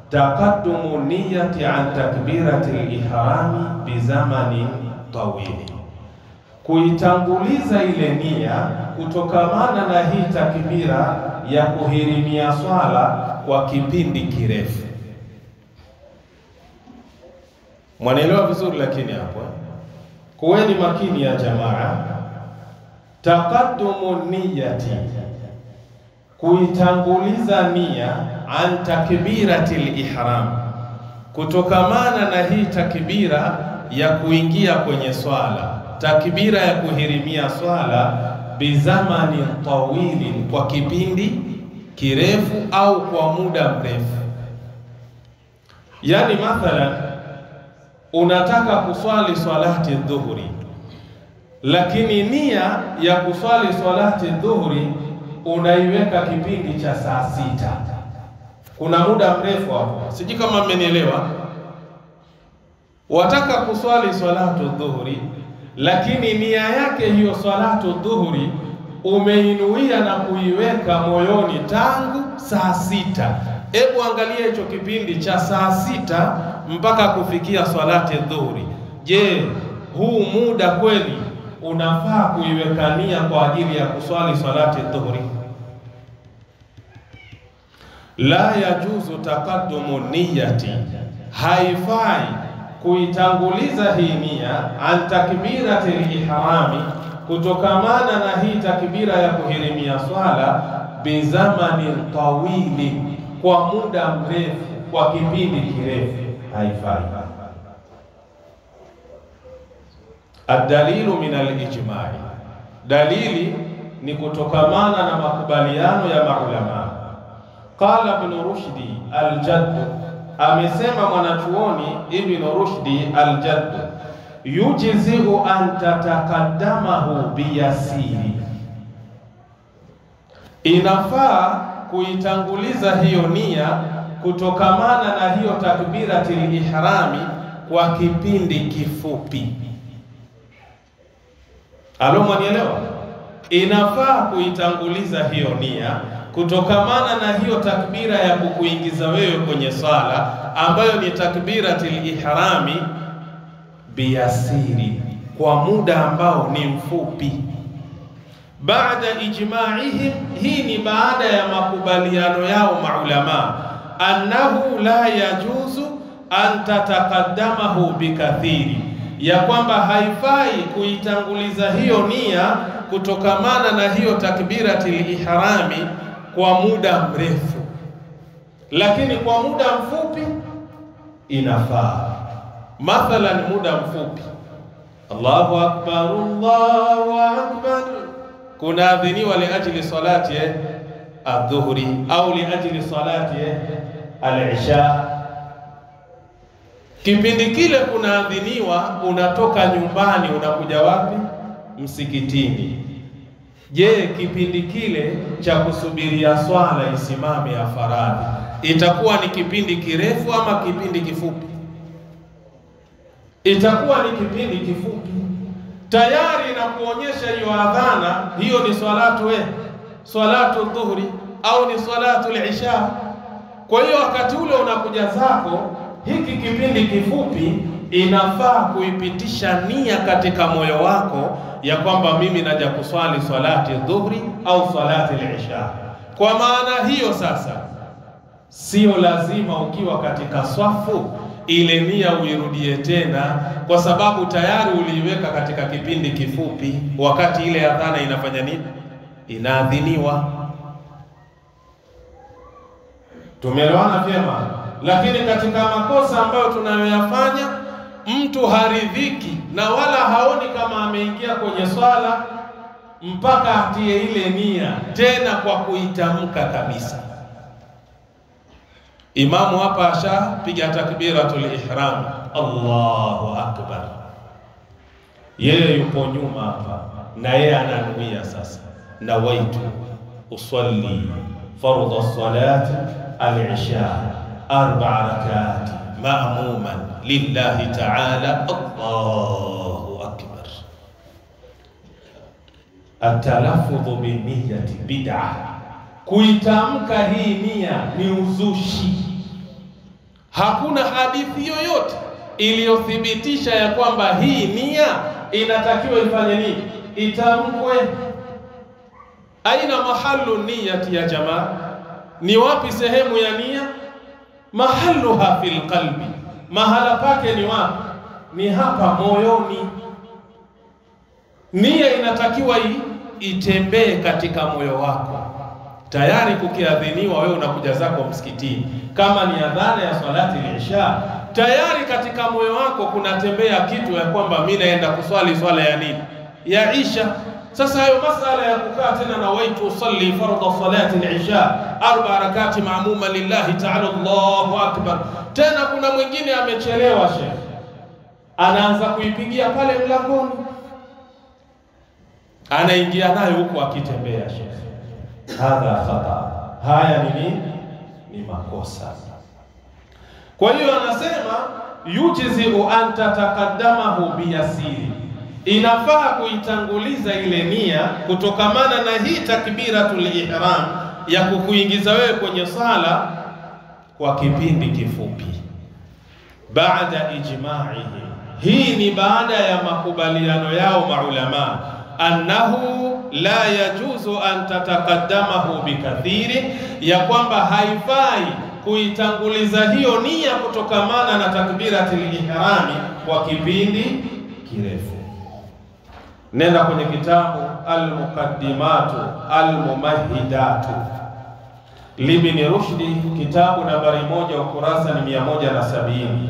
taqaddumu niyyati an takbirati al-ihrami bizamanin tawili, kuitanguliza ile nia kutokamana na hii takbira ya kuhirimia swala kwa kipindi kirefu. Mwanaelewa vizuri? Lakini hapo kuweni makini ya jamaa. Taqaddumu niyyati, kuitanguliza nia, an takbiratil ihram, kutokamana na hii takbira ya kuingia kwenye swala, takbira ya kuhirimia swala, bizamani tawili, kwa kipindi kirefu au kwa muda mrefu. Yani mathalan unataka kuswali swalati dhuhuri, lakini nia ya kuswali swalati dhuhuri unaiweka kipindi cha saa 6. Kuna muda mrefu hapo, sijui kama mmenielewa. Wataka kuswali swalatu dhuhuri, lakini nia yake hiyo swalatu dhuhuri umeinuia na kuiweka moyoni tangu saa 6. Hebu angalia hicho kipindi cha saa 6 mpaka kufikia swalati dhuhuri. Je, huu muda kweli unafaa kuiweka nia kwa ajili ya kuswali swalati dhuhuri? La yajuzu taqaddumu niyyati, haifai kuitanguliza hii nia an takbiratil ihrami, kutokamana na hii takbira ya kuhirimia swala, bizamani tawili, kwa muda mrefu, kwa kipindi kirefu, haifai. Ad-dalilu min al-ijma'i, dalili ni kutokamana na makubaliano ya maulama. Qala Ibn Rushdi al-Jadd, amesema mwanachuoni Ibn Rushdi al-Jadd, yujzi'u an tataqaddamahu biyasiri, inafaa kuitanguliza hiyo nia kutokamana na hiyo takbiratul ihrami kwa kipindi kifupi. Alo, mwanielewa? Inafaa kuitanguliza hiyo nia kutokamana na hiyo takbira ya kukuingiza wewe kwenye swala, ambayo ni takbiratul ihrami, biyasiri, kwa muda ambao ni mfupi. Baada ijma'ihim, hii ni baada ya makubaliano yao maulama, annahu la yajuzu an tataqaddamahu bikathiri, ya kwamba haifai kuitanguliza hiyo nia kutokamana na hiyo takbiratul ihrami kwa muda mrefu, lakini kwa muda mfupi inafaa. Mathalan muda mfupi, Allahu akbar, Allahu akbar, kunaadhiniwa liajli salati adh-dhuhri au liajli salati al-isha. Kipindi kile kunaadhiniwa, unatoka nyumbani unakuja wapi? Msikitini. Je, kipindi kile cha kusubiria swala isimame ya faradhi itakuwa ni kipindi kirefu ama kipindi kifupi? Itakuwa ni kipindi kifupi. Tayari na kuonyesha hiyo adhana, hiyo ni swalatu dhuhri au ni swalatu al-isha. Kwa hiyo wakati ule unakuja zako, hiki kipindi kifupi inafaa kuipitisha nia katika moyo wako ya kwamba mimi naja kuswali swalati dhuhri au swalati al-isha. Kwa maana hiyo sasa, sio lazima ukiwa katika swafu ile nia uirudie tena, kwa sababu tayari uliiweka katika kipindi kifupi, wakati ile adhana inafanya nini? Inaadhiniwa. Tumeelewana vyema? Lakini katika makosa ambayo tunayoyafanya, mtu haridhiki na wala haoni kama ameingia kwenye swala mpaka atie ile nia tena kwa kuitamka kabisa. Imamu hapa ashapiga takbiratul ihram, Allahu akbar, yeye yupo nyuma hapa na yeye ananuia sasa, nawaitu usalli fardhu salati al-isha 4 rakat ma'muman lillahi ta'ala, Allahu akbar. At-talaffudhu bi niyyati bid'ah, kuitamka hii nia ni uzushi. Hakuna hadithi yoyote iliyothibitisha ya kwamba hii nia inatakiwa ifanye nini? Itamkwe. Aina mahallu niyati ya jamaa? Ni wapi sehemu ya nia? Mahalluha fil qalbi, mahala pake ni wapi? Ni hapa moyoni. Nia inatakiwa itembee katika moyo wako. Tayari kukiadhiniwa, wewe unakuja zako msikitini, kama ni adhana ya salati al-isha, tayari katika moyo wako kunatembea kitu ya kwamba mimi naenda kuswali swala ya nini? Ya isha. Sasa hayo masala ya kukaa tena na waitu usalli fardhu salati al-isha 4 rakati maamuma lillahi ta'ala, Allahu akbar. Tena kuna mwingine amechelewa, sheikh, anaanza kuipigia pale mlangoni, anaingia nayo huko akitembea, sheikh. Hadha khata. Haya ni nini? Ni makosa. Kwa hiyo anasema yujizu an tataqaddamahu biyasiri, inafaa kuitanguliza ile nia kutokamana na hii takbiratul ihram ya kukuingiza wewe kwenye sala kwa kipindi kifupi. Baada ijma'ihi, hii ni baada ya makubaliano yao maulama, annahu la yajuzu an tataqaddamahu bikathiri, ya kwamba haifai kuitanguliza hiyo nia kutokamana na takbiratul ihrami kwa kipindi kirefu. Nenda kwenye kitabu Al-Muqaddimatu Al-Mumahidatu Libni Rushdi, kitabu nambari 1, ukurasa ni 170.